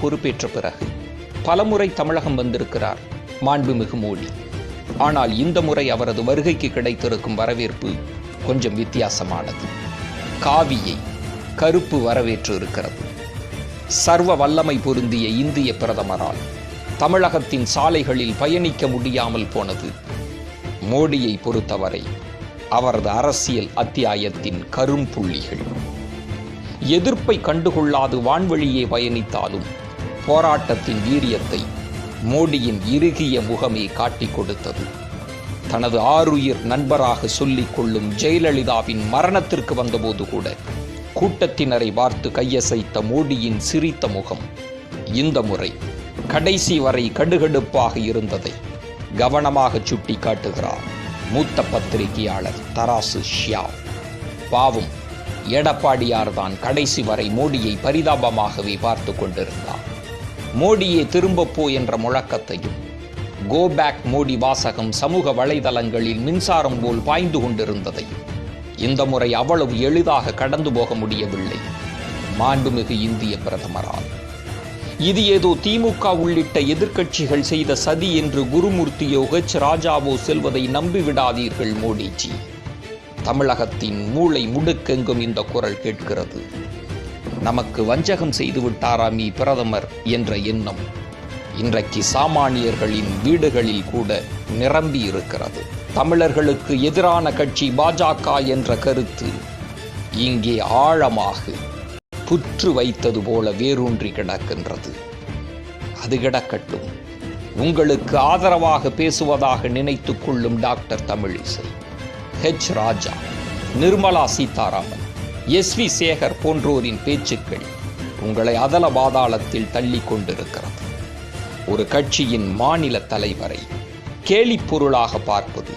பொறுப்பேற்ற பிறகு பலமுறை தமிழகம் வந்திருக்கிறார் மாண்புமிகு மோடி. ஆனால் இந்த முறை அவரது வருகைக்கு கிடைத்திருக்கும் வரவேற்பு கொஞ்சம் வித்தியாசமானது. காவியை கருப்பு வரவேற்று இருக்கிறது. சர்வ வல்லமை பொருந்திய இந்திய பிரதமரால் தமிழகத்தின் சாலைகளில் பயணிக்க முடியாமல் போனது மோடியை பொறுத்தவரை அவரது அரசியல் அத்தியாயத்தின் கரும்புள்ளிகள். எதிர்ப்பை கண்டுகொள்ளாது வான்வழியே பயணித்தாலும் போராட்டத்தின் வீரியத்தை மோடியின் இறுகிய முகமே காட்டிக் கொடுத்தது. தனது ஆருயிர் நண்பராக சொல்லிக் கொள்ளும் ஜெயலலிதாவின் மரணத்திற்கு வந்தபோது கூட கூட்டத்தினரை பார்த்து கையசைத்த மோடியின் சிரித்த முகம் இந்த முறை கடைசி வரை கடுகடுப்பாக இருந்ததை கவனமாக சுட்டி காட்டுகிறார் மூத்த பத்திரிகையாளர் தராசு ஷியாவ். பாவம், எடப்பாடியார் தான் கடைசி வரை மோடியை பரிதாபமாகவே பார்த்து கொண்டிருந்தார். மோடியே திரும்பப்போ என்ற முழக்கத்தையும் கோ பேக் மோடி வாசகம் சமூக வலைதளங்களில் மின்சாரம் போல் பாய்ந்து கொண்டிருந்ததையும் இந்த முறை அவ்வளவு எளிதாக கடந்து போக முடியவில்லை மாண்புமிகு இந்திய பிரதமரால். இது ஏதோ திமுக உள்ளிட்ட எதிர்க்கட்சிகள் செய்த சதி என்று குருமூர்த்தியோ ராஜாவோ செல்வதை நம்பிவிடாதீர்கள் மோடிஜி. தமிழகத்தின் மூளை முடுக்கெங்கும் இந்த குரல் கேட்கிறது. நமக்கு வஞ்சகம் செய்து விட்டாராமி பிரதமர் என்ற எண்ணம் இன்றைக்கு சாமானியர்களின் வீடுகளில் கூட நிரம்பி இருக்கிறது. தமிழர்களுக்கு எதிரான கட்சி பாஜக என்ற கருத்து இங்கே ஆழமாக புற்று வைத்தது போல வேரூன்றி கிடக்கின்றது. அது கிடக்கட்டும். உங்களுக்கு ஆதரவாக பேசுவதாக நினைத்துக் கொள்ளும் டாக்டர் தமிழிசை, ராஜா, நிர்மலா சீதாராமன், SV சேகர் போன்றோரின் பேச்சுக்கள் உங்களை அதல பாதாளத்தில் தள்ளி கொண்டிருக்கிறது. ஒரு கட்சியின் மாநில தலைவரை கேலிப் பொருளாக பார்ப்பது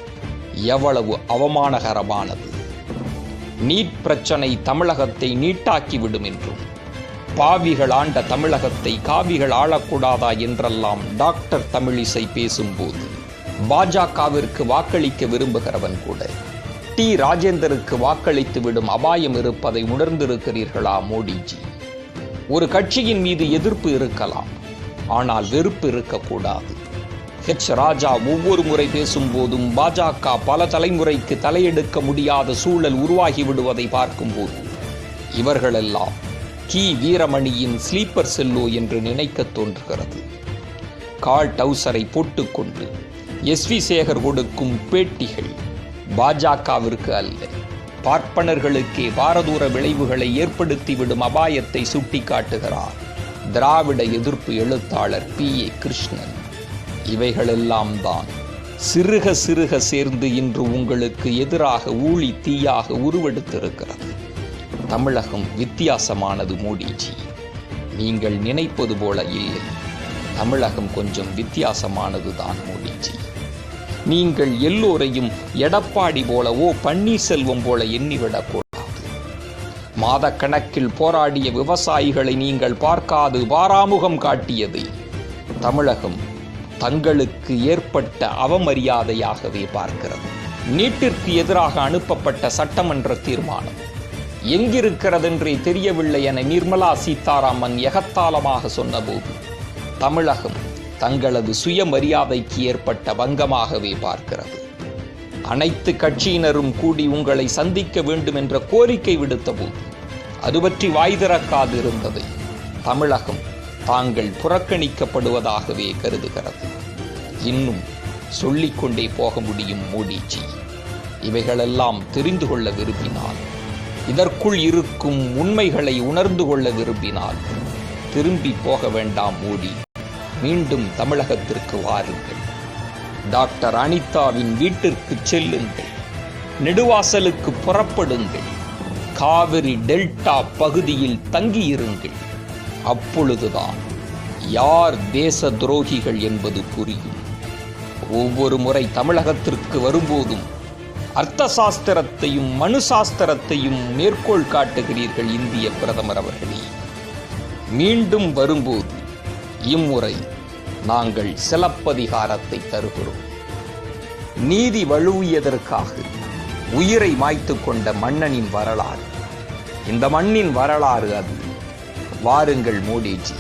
எவ்வளவு அவமானகரமானது. நீட் பிரச்சனை தமிழகத்தை நீட்டாக்கிவிடும் என்றும் பாவிகள் ஆண்ட தமிழகத்தை காவிகள் ஆளக்கூடாதா என்றெல்லாம் டாக்டர் தமிழிசை பேசும்போது பாஜகவிற்கு வாக்களிக்க விரும்புகிறவன் கூட ராஜேந்தருக்கு வாக்களித்து விடும் அபாயம் இருப்பதை உணர்ந்திருக்கிறீர்களா மோடிஜி? ஒரு கட்சியின் மீது எதிர்ப்பு இருக்கலாம், ஆனால் வெறுப்பு இருக்கக்கூடாது. ராஜா ஒவ்வொரு முறை பேசும்போதும் பாஜக பல தலைமுறைக்கு தலையெடுக்க முடியாத சூழல் உருவாகி விடுவதை பார்க்கும்போது இவர்களெல்லாம் வீரமணியின் ஸ்லீப்பர் செல்லோ என்று நினைக்க தோன்றுகிறது. கால் டவுசரை போட்டுக்கொண்டு SV சேகர் கொடுக்கும் பேட்டிகள் பாஜகவிற்கு அல்ல, பார்ப்பனர்களுக்கே பாரதூர விளைவுகளை ஏற்படுத்திவிடும் அபாயத்தை சுட்டிக்காட்டுகிறார் திராவிட எதிர்ப்பு எழுத்தாளர் PA கிருஷ்ணன். இவைகளெல்லாம் தான் சிறுக சிறுக சேர்ந்து இன்று உங்களுக்கு எதிராக ஊழி தீயாக உருவெடுத்திருக்கிறது. தமிழகம் வித்தியாசமானது மோடிஜி. நீங்கள் நினைப்பது போல இல்லை. தமிழகம் கொஞ்சம் வித்தியாசமானது தான் மோடிஜி. நீங்கள் எல்லோரையும் எடப்பாடி போலவோ பன்னீர்செல்வம் போல எண்ணிவிடக்கூடாது. மாதக்கணக்கில் போராடிய விவசாயிகளை நீங்கள் பார்க்காது பாராமுகம் காட்டியதை தமிழகம் தங்களுக்கு ஏற்பட்ட அவமரியாதையாகவே பார்க்கிறது. நீட்டிற்கு எதிராக அனுப்பப்பட்ட சட்டமன்ற தீர்மானம் எங்கிருக்கிறதென்றே தெரியவில்லை என நிர்மலா சீதாராமன் எகத்தாளமாக சொன்னபோது தமிழகம் தங்களது சுயமரியாதைக்கு ஏற்பட்ட பங்கமாகவே பார்க்கிறது. அனைத்து கட்சியினரும் கூடி உங்களை சந்திக்க வேண்டும் என்ற கோரிக்கை விடுத்த போது அது பற்றி வாய் திறக்காது இருந்ததை தமிழகம் தாங்கள் புறக்கணிக்கப்படுவதாகவே கருதுகிறது. இன்னும் சொல்லிக்கொண்டே போக முடியும் மோடிஜி. இவைகளெல்லாம் தெரிந்து கொள்ள விரும்பினால், இதற்குள் இருக்கும் உண்மைகளை உணர்ந்து கொள்ள விரும்பினால் திரும்பி போக வேண்டாம் மோடி. மீண்டும் தமிழகத்திற்கு வாருங்கள். டாக்டர் அனிதாவின் வீட்டிற்கு செல்லுங்கள். நெடுவாசலுக்கு புறப்படுங்கள். காவிரி டெல்டா பகுதியில் தங்கியிருங்கள். அப்பொழுதுதான் யார் தேச துரோகிகள் என்பது புரியும். ஒவ்வொரு முறை தமிழகத்திற்கு வரும்போதும் அர்த்த சாஸ்திரத்தையும் மனு சாஸ்திரத்தையும் மேற்கோள் காட்டுகிறீர்கள் இந்திய பிரதமர் அவர்களே. மீண்டும் வரும்போது இம்முறை நாங்கள் சிலப்பதிகாரத்தை தருகிறோம். நீதி வழுவியதற்காக உயிரை மாய்த்து கொண்ட மன்னனின் வரலாறு, இந்த மண்ணின் வரலாறு அது. வாருங்கள் மோடிஜி,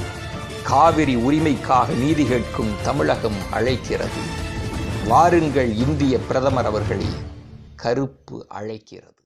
காவிரி உரிமைக்காக நீதி கேட்கும் தமிழகம் அழைக்கிறது. வாருங்கள் இந்திய பிரதமர் அவர்களே, கருப்பு அழைக்கிறது.